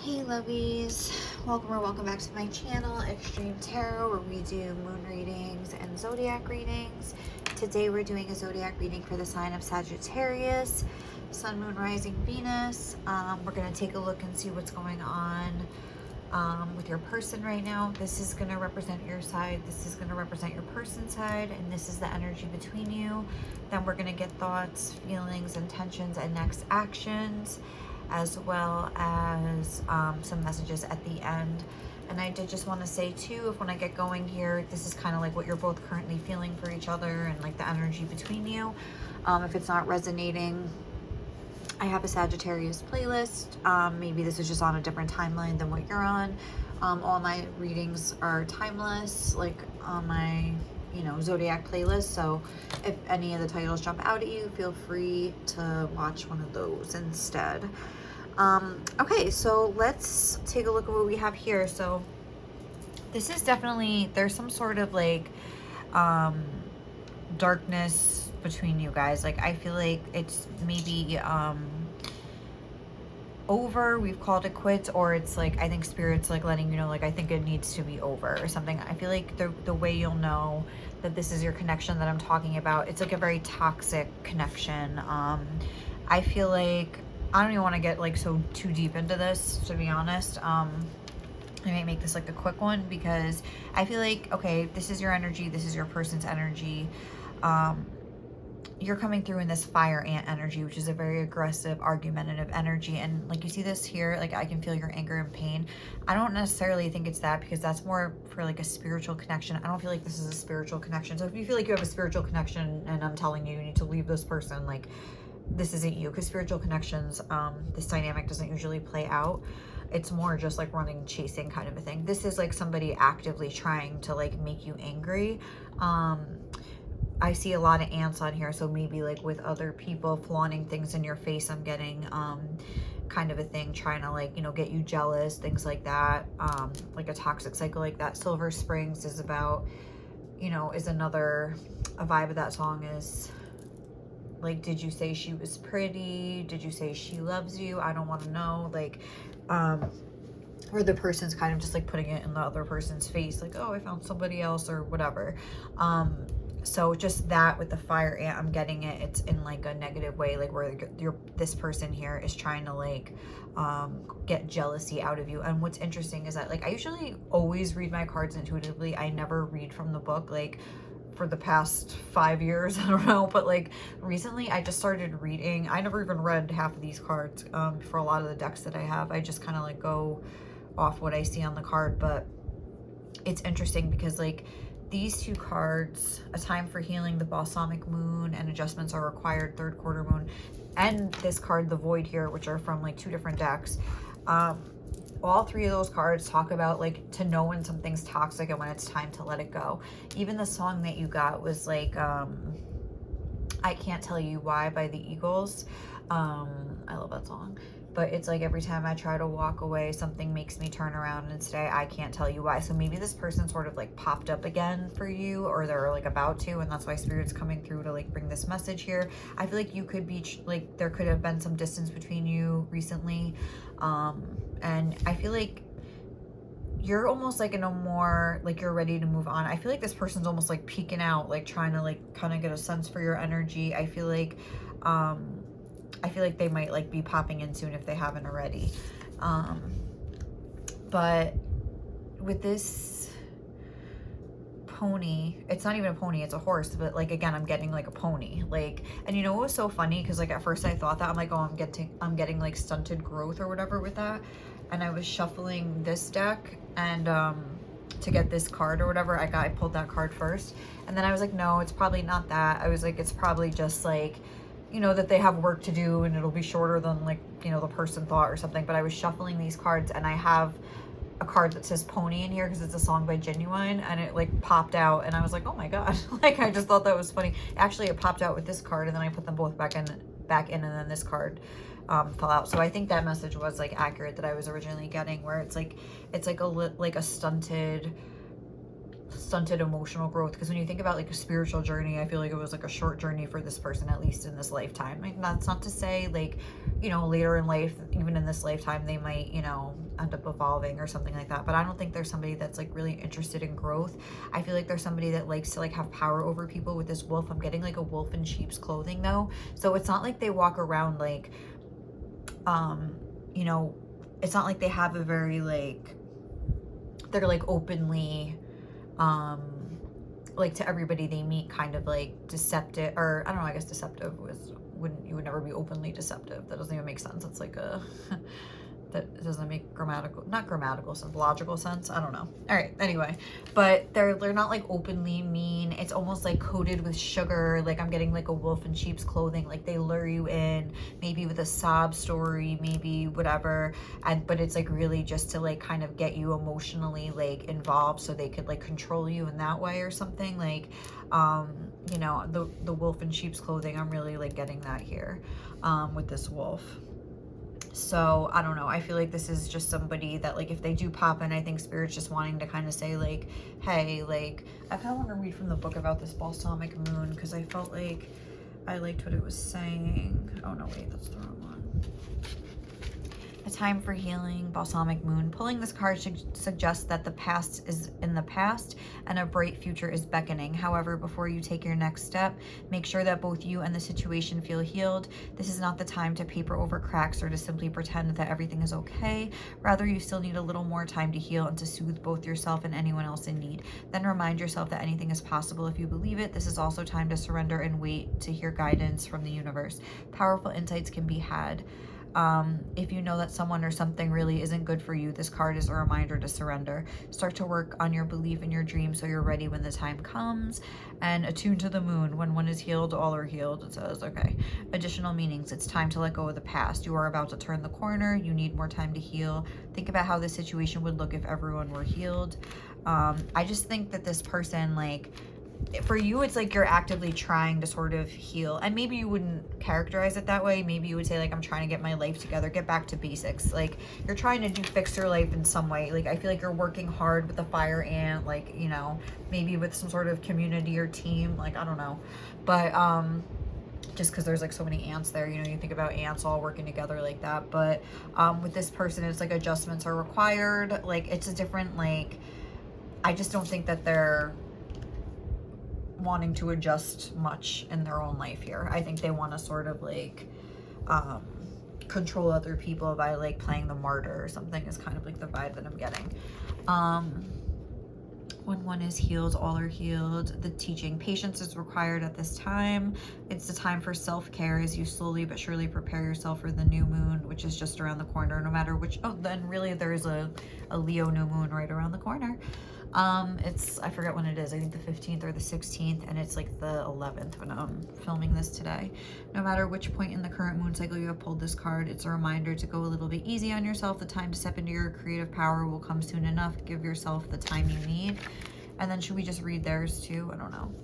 Hey lovies, welcome or welcome back to my channel, Xtremetarot, where we do moon readings and zodiac readings. Today we're doing a zodiac reading for the sign of Sagittarius, Sun, Moon, Rising, Venus. We're going to take a look and see what's going on with your person right now. This is going to represent your side, this is going to represent your person's side, and this is the energy between you. Then we're going to get thoughts, feelings, intentions, and next actions, as well as some messages at the end. And I did just want to say too, if when I get going here, this is kind of like what you're both currently feeling for each other and like the energy between you. If it's not resonating, I have a Sagittarius playlist. Maybe this is just on a different timeline than what you're on. All my readings are timeless, like on my zodiac playlist. So if any of the titles jump out at you, feel free to watch one of those instead. Okay, so let's take a look at what we have here. So this is definitely, there's some sort of like darkness between you guys. Like I feel like it's maybe over, we've called it quits, or it's like, I think spirit's like letting you know, like I think it needs to be over or something. I feel like the way you'll know that this is your connection that I'm talking about, it's like a very toxic connection. I feel like I don't even want to get like so too deep into this, to be honest. I might make this like a quick one because I feel like, okay, this is your energy, this is your person's energy. You're coming through in this fire ant energy, which is a very aggressive, argumentative energy. And like you see this here, like I can feel your anger and pain. I don't necessarily think it's that, because that's more for like a spiritual connection. I don't feel like this is a spiritual connection. So if you feel like you have a spiritual connection and I'm telling you, you need to leave this person, like this isn't you, because spiritual connections, this dynamic doesn't usually play out. It's more just like running, chasing kind of a thing. This is like somebody actively trying to like make you angry. I see a lot of ants on here, so maybe like with other people flaunting things in your face, I'm getting kind of a thing, trying to like, get you jealous, things like that, like a toxic cycle like that. Silver Springs is about, is another, a vibe of that song is like, did you say she was pretty? Did you say she loves you? I don't want to know. Like, or the person's kind of just like putting it in the other person's face, like, oh, I found somebody else or whatever. So just that with the fire ant, I'm getting it. It's in like a negative way, like where this person here is trying to like get jealousy out of you. And what's interesting is that like I usually always read my cards intuitively. I never read from the book. Like for the past 5 years, I don't know, but like recently I just started reading. I never even read half of these cards for a lot of the decks that I have. I just kind of like go off what I see on the card. But it's interesting because like these two cards, A Time for Healing, the Balsamic Moon, and Adjustments Are Required, Third Quarter Moon, and this card, the Void here, which are from like 2 different decks. All 3 of those cards talk about like to know when something's toxic and when it's time to let it go. Even the song that you got was like I Can't Tell You Why by the Eagles. I love that song. But it's like every time I try to walk away, something makes me turn around and say, I can't tell you why. So maybe this person sort of like popped up again for you, or they're like about to, and that's why Spirit's coming through to like bring this message here. I feel like you could be like, there could have been some distance between you recently. And I feel like you're almost like in a more, like you're ready to move on. I feel like this person's almost like peeking out, like trying to like kind of get a sense for your energy. I feel like they might like be popping in soon if they haven't already. But with this pony, it's not even a pony, it's a horse, but like again, I'm getting like a pony. Like, and it was so funny because like at first I thought that, I'm like, oh, I'm getting like stunted growth or whatever with that. And I was shuffling this deck and to get this card or whatever, I pulled that card first. And then I was like, no, it's probably not that. I was like, it's probably just like, that they have work to do and it'll be shorter than like, the person thought or something. But I was shuffling these cards and I have a card that says pony in here because it's a song by Genuine, and it like popped out and I was like, oh my god. Like I just thought that was funny. Actually, it popped out with this card and then I put them both back in, and then this card fell out. So I think that message was like accurate that I was originally getting, where it's like a stunted stunted emotional growth, because when you think about like a spiritual journey, I feel like it was like a short journey for this person, at least in this lifetime. Like, that's not to say like, you know, later in life, even in this lifetime, they might, you know, end up evolving or something like that. But I don't think there's somebody that's like really interested in growth. I feel like there's somebody that likes to like have power over people with this wolf. I'm getting like a wolf in sheep's clothing though, so it's not like they walk around like you know, it's not like they have a very like, they're like openly like to everybody they meet kind of like deceptive, or I don't know, I guess deceptive was, wouldn't, you would never be openly deceptive. That doesn't even make sense. It's like a that doesn't make not grammatical sense, logical sense. I don't know. All right, anyway, but they're not like openly mean. It's almost like coated with sugar. Like, I'm getting like a wolf in sheep's clothing. Like, they lure you in, maybe with a sob story, maybe whatever, but it's like really just to like kind of get you emotionally like involved, so they could like control you in that way or something. Like, you know, the wolf in sheep's clothing, I'm really like getting that here with this wolf. So I don't know, I feel like this is just somebody that like, if they do pop in, I think Spirit's just wanting to kind of say like, hey, like, I kind of want to read from the book about this balsamic moon, because I felt like I liked what it was saying. Oh no, wait, that's the wrong one. A time for healing, balsamic moon. Pulling this card suggests that the past is in the past and a bright future is beckoning. However, before you take your next step, make sure that both you and the situation feel healed. This is not the time to paper over cracks or to simply pretend that everything is okay. Rather, you still need a little more time to heal and to soothe both yourself and anyone else in need. Then remind yourself that anything is possible if you believe it. This is also time to surrender and wait to hear guidance from the universe. Powerful insights can be had. If you know that someone or something really isn't good for you, this card is a reminder to surrender. Start to work on your belief in your dream so you're ready when the time comes. And attune to the moon. When one is healed, all are healed, it says. Okay. Additional meanings. It's time to let go of the past. You are about to turn the corner. You need more time to heal. Think about how this situation would look if everyone were healed. I just think that this person, like, for you, it's like you're actively trying to sort of heal, and maybe you wouldn't characterize it that way. Maybe you would say like, I'm trying to get my life together, get back to basics. Like, you're trying to fix your life in some way. Like, I feel like you're working hard with the fire ant, like, you know, maybe with some sort of community or team, like, I don't know, but just because there's like so many ants there, you know, you think about ants all working together like that. But with this person, it's like adjustments are required. Like, it's a different, like, I just don't think that they're wanting to adjust much in their own life here. I think they want to sort of like control other people by like playing the martyr or something, is kind of like the vibe that I'm getting. When one is healed, all are healed. The teaching, patience is required at this time. It's the time for self-care as you slowly but surely prepare yourself for the new moon, which is just around the corner, no matter which. Oh, then really there's a Leo new moon right around the corner. It's, I forget when it is, I think the 15th or the 16th, and it's like the 11th when I'm filming this today. No matter which point in the current moon cycle you have pulled this card, it's a reminder to go a little bit easy on yourself. The time to step into your creative power will come soon enough. Give yourself the time you need. And then should we just read theirs too? I don't know.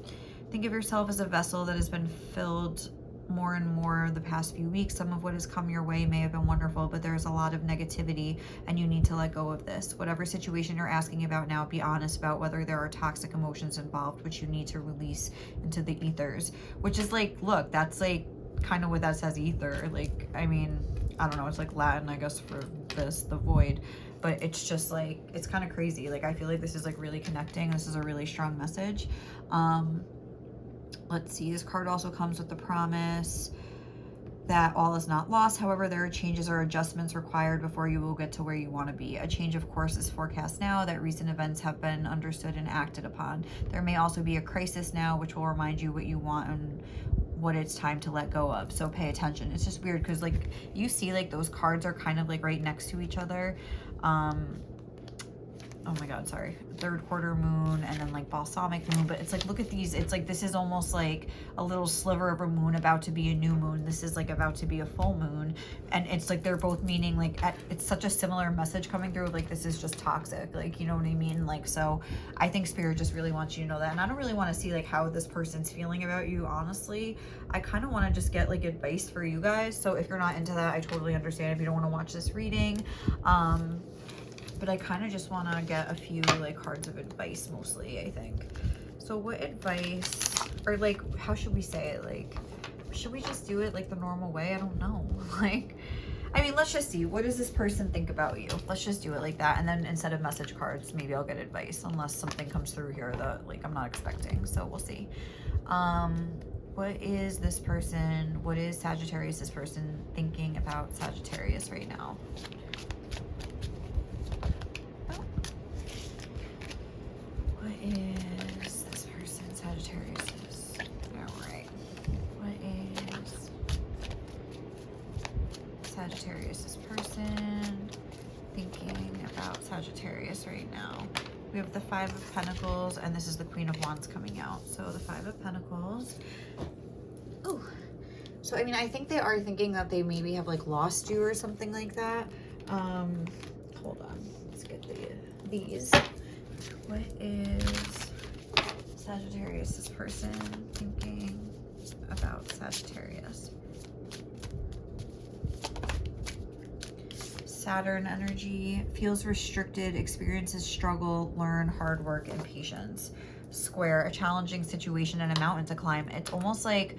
Think of yourself as a vessel that has been filled more and more the past few weeks. Some of what has come your way may have been wonderful, but there's a lot of negativity and you need to let go of this. Whatever situation you're asking about now, be honest about whether there are toxic emotions involved, which you need to release into the ethers. Which is like, look, that's like kind of what that says, ether. Like, I mean, I don't know, it's like Latin, I guess, for this, the void. But it's just like, it's kind of crazy. Like, I feel like this is like really connecting. This is a really strong message. Let's see, this card also comes with the promise that all is not lost. However, there are changes or adjustments required before you will get to where you want to be. A change of course is forecast now, that recent events have been understood and acted upon. There may also be a crisis now, which will remind you what you want and what it's time to let go of. So pay attention. It's just weird because like you see like those cards are kind of like right next to each other. Oh my god, sorry, third quarter moon and then like balsamic moon, but it's like, look at these, it's like this is almost like a little sliver of a moon about to be a new moon. This is like about to be a full moon, and it's like they're both meaning like it's such a similar message coming through, like this is just toxic, like, you know what I mean? Like, so I think Spirit just really wants you to know that, and I don't really want to see like how this person's feeling about you, honestly. I kind of want to just get like advice for you guys. So if you're not into that, I totally understand if you don't want to watch this reading. but I kind of just want to get a few like cards of advice mostly, I think. So what advice, or like, how should we say it? Like, should we just do it like the normal way? I don't know. Like, I mean, let's just see. What does this person think about you? Let's just do it like that. And then instead of message cards, maybe I'll get advice, unless something comes through here that like I'm not expecting. So we'll see. What is this person, what is Sagittarius, this person thinking about Sagittarius right now? Oh. What is this person, Sagittarius? All right. What is Sagittarius, this person thinking about Sagittarius right now? We have the Five of Pentacles, and this is the Queen of Wands coming out. So the Five of Pentacles. Oh, so I mean, I think they are thinking that they maybe have like lost you or something like that. Hold on, let's get these. What is Sagittarius, this person thinking about Sagittarius? Saturn energy, feels restricted, experiences struggle, learn hard work and patience. Square, a challenging situation and a mountain to climb. It's almost like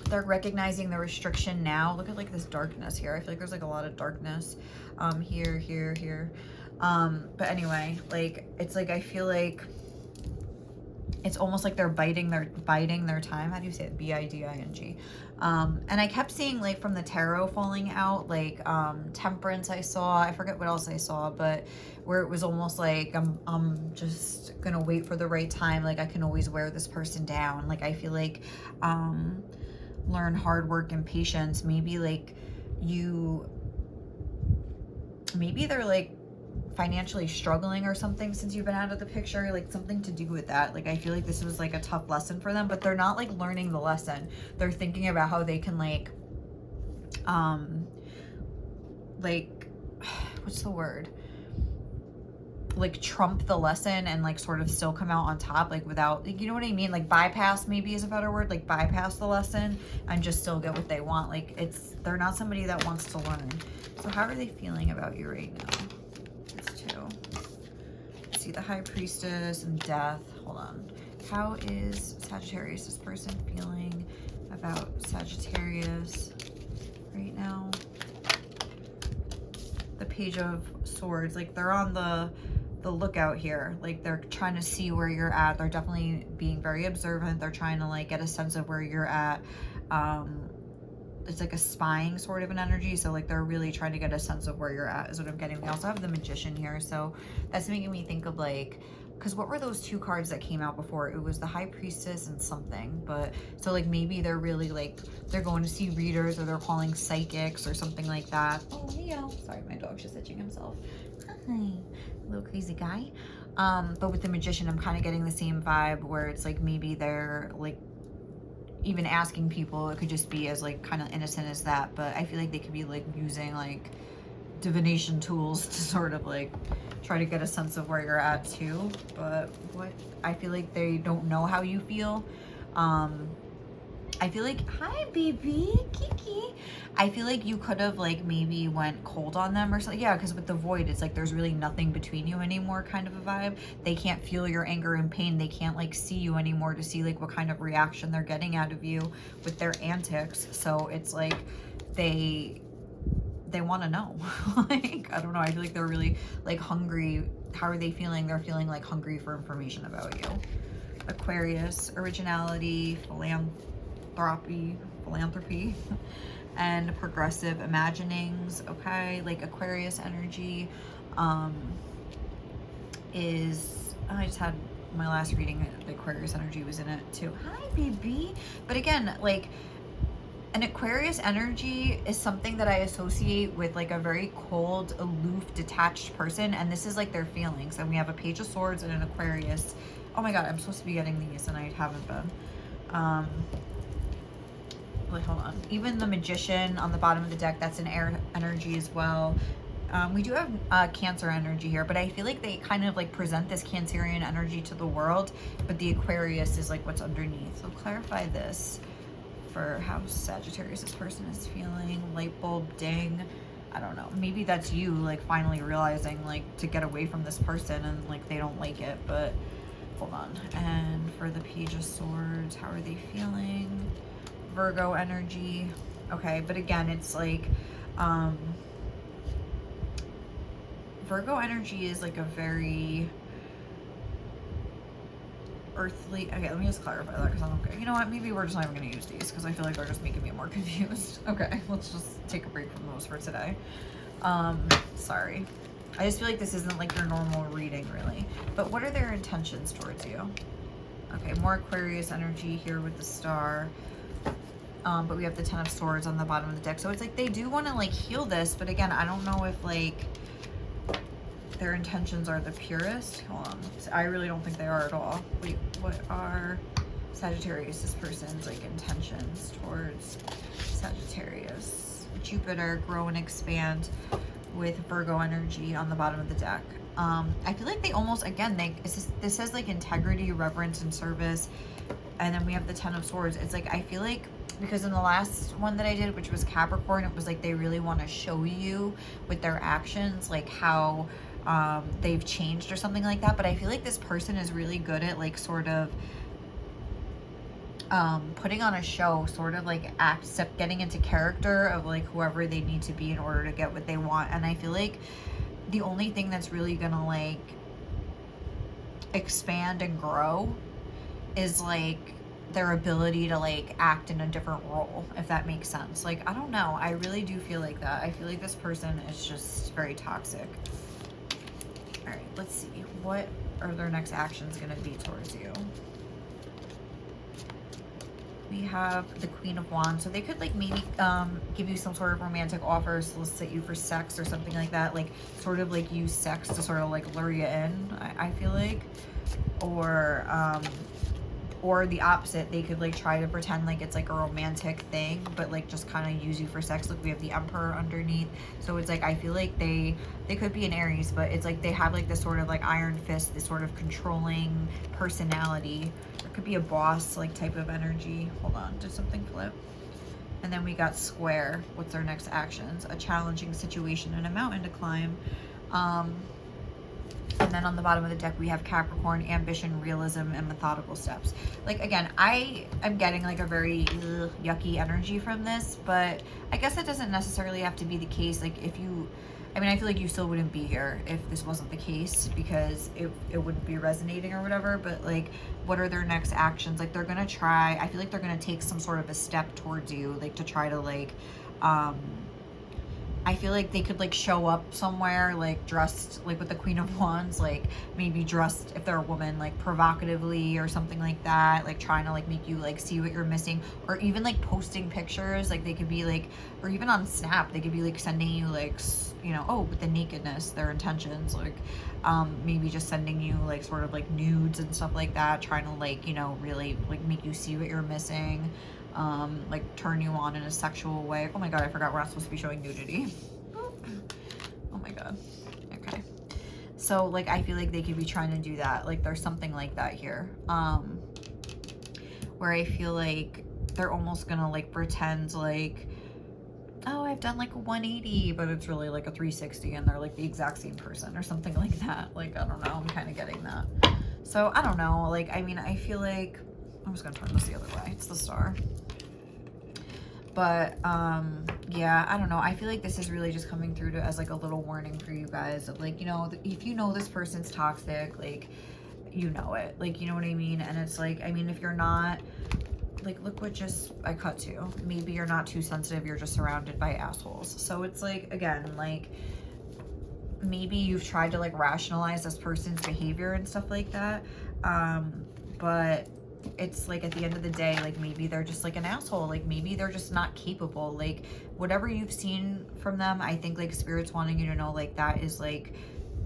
they're recognizing the restriction now. Look at like this darkness here. I feel like there's like a lot of darkness here. But anyway, like it's like I feel like it's almost like they're biding their time. How do you say it? B-I-D-I-N-G. And I kept seeing like from the tarot falling out, like temperance I saw. I forget what else I saw, but where it was almost like I'm just gonna wait for the right time. Like I can always wear this person down. Like I feel like learn hard work and patience. Maybe like maybe they're like financially struggling or something since you've been out of the picture, like something to do with that. Like I feel like this was like a tough lesson for them, but they're not like learning the lesson. They're thinking about how they can like what's the word, like trump the lesson and like sort of still come out on top, like without, like, you know what I mean, like bypass maybe is a better word, like bypass the lesson and just still get what they want. Like they're not somebody that wants to learn. So how are they feeling about you right now? See the High Priestess and Death. Hold on. How is Sagittarius, this person, feeling about Sagittarius right now? The Page of Swords. Like they're on the lookout here. Like they're trying to see where you're at. They're definitely being very observant. They're trying to like get a sense of where you're at. It's like a spying sort of an energy. So like they're really trying to get a sense of where you're at is what I'm getting. We also have the Magician here. So that's making me think of like, because what were those two cards that came out before? It was the High Priestess and something. But so like maybe they're really like, they're going to see readers or they're calling psychics or something like that. Oh, Leo. Sorry, my dog's just itching himself. Hi, little crazy guy. But with the Magician, I'm kind of getting the same vibe where it's like maybe they're like, even asking people, it could just be as like kind of innocent as that, but I feel like they could be like using like divination tools to sort of like try to get a sense of where you're at too. But what I feel like they don't know how you feel. I feel like, hi baby, Kiki. I feel like you could have like maybe went cold on them or something. Yeah, because with the Void, it's like there's really nothing between you anymore kind of a vibe. They can't feel your anger and pain. They can't like see you anymore to see like what kind of reaction they're getting out of you with their antics. So it's like they want to know. Like, I don't know. I feel like they're really like hungry. How are they feeling? They're feeling like hungry for information about you. Aquarius, originality, philanthropy and progressive imaginings. Okay, like Aquarius energy is, I just had my last reading, the Aquarius energy was in it too. Hi baby. But again, like an Aquarius energy is something that I associate with like a very cold, aloof, detached person, and this is like their feelings. And we have a Page of Swords and an Aquarius. Oh my god, I'm supposed to be getting these and I haven't been. Wait, hold on. Even the Magician on the bottom of the deck, that's an air energy as well. We do have Cancer energy here, but I feel like they kind of like present this Cancerian energy to the world, but the Aquarius is like what's underneath. So clarify this for how Sagittarius this person is feeling. Light bulb ding. I don't know, maybe that's you like finally realizing like to get away from this person and like they don't like it. But hold on. And for the Page of Swords, how are they feeling? Virgo energy. Okay, but again, it's like Virgo energy is like a very earthly. Okay, let me just clarify that because I don't care. You know what? Maybe we're just not even going to use these because I feel like they're just making me more confused. Okay, let's just take a break from those for today. Sorry. I just feel like this isn't like your normal reading, really. But what are their intentions towards you? Okay, more Aquarius energy here with the Star. But we have the Ten of Swords on the bottom of the deck. So it's like they do want to like heal this, but again, I don't know if like their intentions are the purest. Hold on. I really don't think they are at all. Wait, what are Sagittarius, this person's like intentions towards Sagittarius? Jupiter, grow and expand with Virgo energy on the bottom of the deck. I feel like they almost, again, this says like integrity, reverence, and service. And then we have the Ten of Swords. It's like, I feel like, because in the last one that I did, which was Capricorn, it was like they really want to show you with their actions, like how they've changed or something like that. But I feel like this person is really good at like sort of putting on a show, sort of like getting into character of like whoever they need to be in order to get what they want. And I feel like the only thing that's really gonna like expand and grow is like their ability to like act in a different role, if that makes sense. Like, I don't know, I really do feel like that. I feel like this person is just very toxic. All right, let's see, what are their next actions going to be towards you? We have the Queen of Wands. So they could like maybe give you some sort of romantic offer, solicit you for sex or something like that, like sort of like use sex to sort of like lure you in, I feel like. Or the opposite, they could like try to pretend like it's like a romantic thing, but like just kind of use you for sex. Look, we have the Emperor underneath. So it's like, I feel like they could be an Aries, but it's like they have like this sort of like iron fist, this sort of controlling personality. There could be a boss like type of energy. Hold on, did something flip? And then we got Square. What's their next actions? A challenging situation and a mountain to climb. And then on the bottom of the deck, we have Capricorn, ambition, realism, and methodical steps. Like, again, I am getting like a very yucky energy from this, but I guess that doesn't necessarily have to be the case. Like, if you, I mean, I feel like you still wouldn't be here if this wasn't the case, because it wouldn't be resonating or whatever. But like, what are their next actions? Like, they're gonna try, I feel like they're gonna take some sort of a step towards you, like to try to like, I feel like they could like show up somewhere like dressed like with the Queen of Wands, like maybe dressed, if they're a woman, like provocatively or something like that, like trying to like make you like see what you're missing, or even like posting pictures. Like they could be like, or even on Snap, they could be like sending you like, you know, oh, with the nakedness, their intentions, like maybe just sending you like sort of like nudes and stuff like that, trying to like, you know, really like make you see what you're missing. Like turn you on in a sexual way. Oh my god, I forgot we're not supposed to be showing nudity. Oh my god. Okay. So like, I feel like they could be trying to do that. Like there's something like that here. Where I feel like they're almost gonna like pretend like, oh, I've done like a 180, but it's really like a 360 and they're like the exact same person or something like that. Like, I don't know, I'm kind of getting that. So I don't know, like, I mean, I feel like, I'm just gonna turn this the other way. It's the Star. But yeah, I don't know. I feel like this is really just coming through to as like a little warning for you guys of like, you know, if you know this person's toxic, like, you know it, like, you know what I mean? And it's like, I mean, if you're not, like, look what just I cut to. Maybe you're not too sensitive, you're just surrounded by assholes. So it's like, again, like, maybe you've tried to like rationalize this person's behavior and stuff like that, but it's like at the end of the day, like maybe they're just like an asshole, like maybe they're just not capable, like whatever you've seen from them, I think like Spirit's wanting you to know like that is like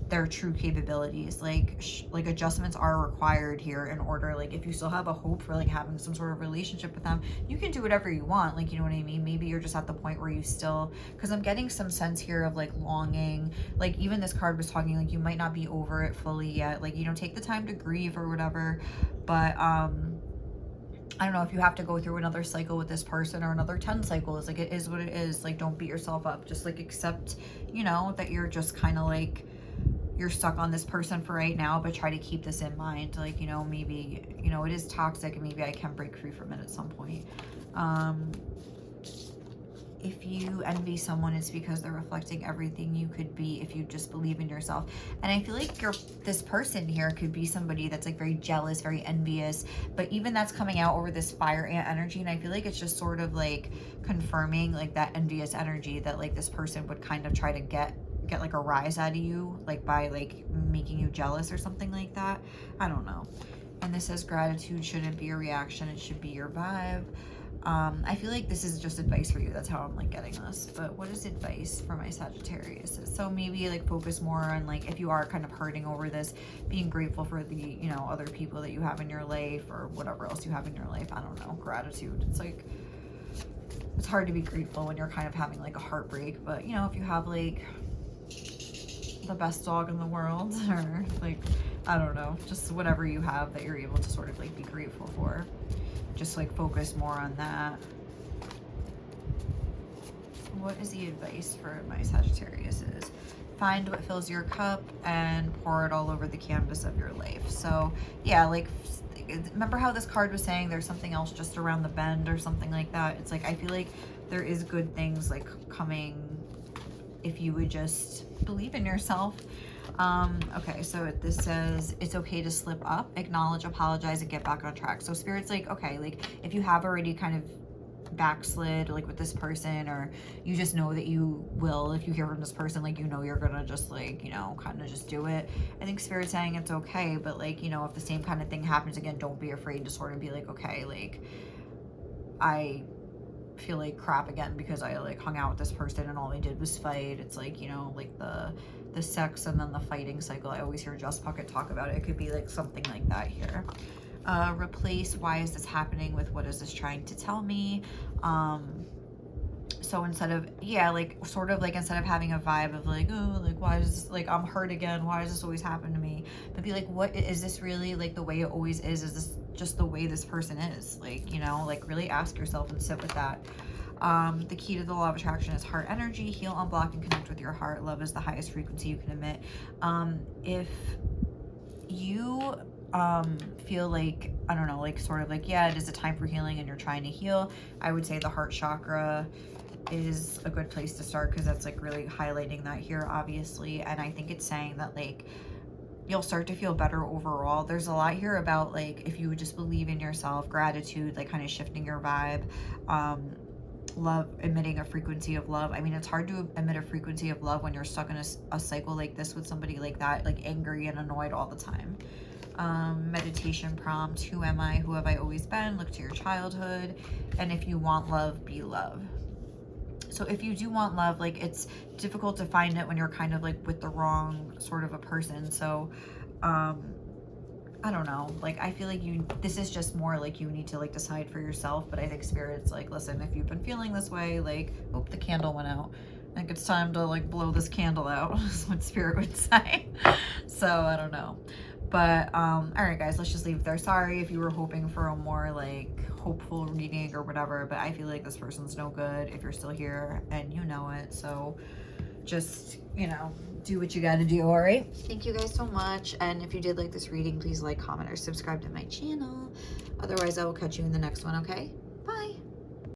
their true capabilities. Like adjustments are required here in order, like if you still have a hope for like having some sort of relationship with them, you can do whatever you want, like, you know what I mean? Maybe you're just at the point where you still, because I'm getting some sense here of like longing, like even this card was talking like you might not be over it fully yet, like, you know, take the time to grieve or whatever. But I don't know if you have to go through another cycle with this person or another 10 cycles. Like, it is what it is. Like, don't beat yourself up. Just like accept, you know, that you're just kind of like, you're stuck on this person for right now, but try to keep this in mind. Like, you know, maybe, you know, it is toxic and maybe I can break free from it at some point. If you envy someone, it's because they're reflecting everything you could be if you just believe in yourself. And I feel like this person here could be somebody that's like very jealous, very envious, but even that's coming out over this fire ant energy. And I feel like it's just sort of like confirming like that envious energy that like this person would kind of try to get like a rise out of you, like by like making you jealous or something like that. I don't know. And this says gratitude shouldn't be a reaction, it should be your vibe. I feel like this is just advice for you. That's how I'm like getting this. But what is advice for my Sagittarius? So maybe like focus more on like, if you are kind of hurting over this, being grateful for the, you know, other people that you have in your life or whatever else you have in your life. I don't know, gratitude. It's like, it's hard to be grateful when you're kind of having like a heartbreak. But you know, if you have like the best dog in the world or like, I don't know, just whatever you have that you're able to sort of like be grateful for. Just like focus more on that. What is the advice for my Sagittarius is find what fills your cup and pour it all over the canvas of your life. So yeah, like remember how this card was saying there's something else just around the bend or something like that. It's like I feel like there is good things like coming if you would just believe in yourself. Okay, so this says it's okay to slip up, acknowledge, apologize, and get back on track. So Spirit's like, okay, like if you have already kind of backslid like with this person, or you just know that you will, if you hear from this person, like, you know, you're gonna just like, you know, kind of just do it. I think Spirit's saying it's okay, but like, you know, if the same kind of thing happens again, don't be afraid to sort of be like, okay, like I feel like crap again because I like hung out with this person and all they did was fight. It's like, you know, like the sex and then the fighting cycle. I always hear Just Pocket talk about it. It could be like something like that here. Replace why is this happening with what is this trying to tell me. So instead of, yeah, like sort of like instead of having a vibe of like, oh, like why is this, like I'm hurt again, why does this always happen to me, but be like, what is this really like the way it always is this just the way this person is, like, you know, like really ask yourself and sit with that. The key to the law of attraction is heart energy. Heal, unblock, and connect with your heart. Love is the highest frequency you can emit. If you feel like, I don't know, like sort of like, yeah, it is a time for healing and you're trying to heal, I would say the heart chakra is a good place to start because that's like really highlighting that here, obviously. And I think it's saying that like you'll start to feel better overall. There's a lot here about like if you would just believe in yourself, gratitude, like kind of shifting your vibe, love, emitting a frequency of love. I mean, it's hard to emit a frequency of love when you're stuck in a cycle like this with somebody like that, like angry and annoyed all the time. Meditation prompt, who am I? Who have I always been? Look to your childhood. And if you want love, be love. So if you do want love, like it's difficult to find it when you're kind of like with the wrong sort of a person. So I don't know, like I feel like this is just more like you need to like decide for yourself. But I think Spirit's like, listen, if you've been feeling this way, like, oh, the candle went out, I think it's time to like blow this candle out, is what Spirit would say. So I don't know. But all right guys, let's just leave it there. Sorry if you were hoping for a more like hopeful reading or whatever, but I feel like this person's no good if you're still here and you know it. So just, you know, do what you got to do. All right, thank you guys so much. And if you did like this reading, please like, comment, or subscribe to my channel. Otherwise I will catch you in the next one. Okay.